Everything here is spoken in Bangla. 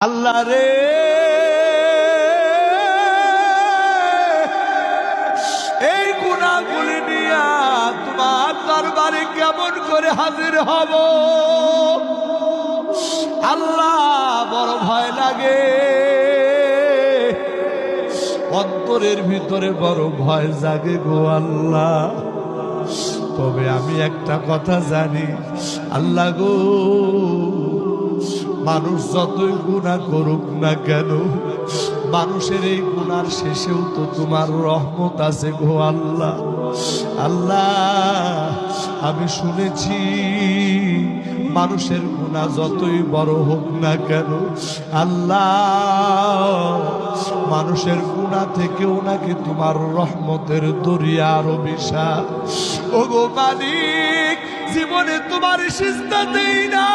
আল্লাহ রে, এই গুনাহগুলি নিয়া তোমার দরবারে কেমন করে হাজির হব আল্লাহ, বড় ভয় লাগে। অন্তরের ভিতরে বড় ভয় জাগে গো আল্লাহ। তবে আমি একটা কথা জানি আল্লাহ গো, মানুষ যতই গুনাহ করুক না কেন, মানুষের এই গুনার শেষেও তো তোমার রহমত আছে গো আল্লাহ। আল্লাহ, আমি শুনেছি মানুষের গুনাহ যতই বড় হোক না কেন আল্লাহ, মানুষের গুনাহ থেকেও নাকি তোমার রহমতের দরিয়া আরো বিশাল। ও গো মালিক, জীবনে তোমার সিজদা দেই না।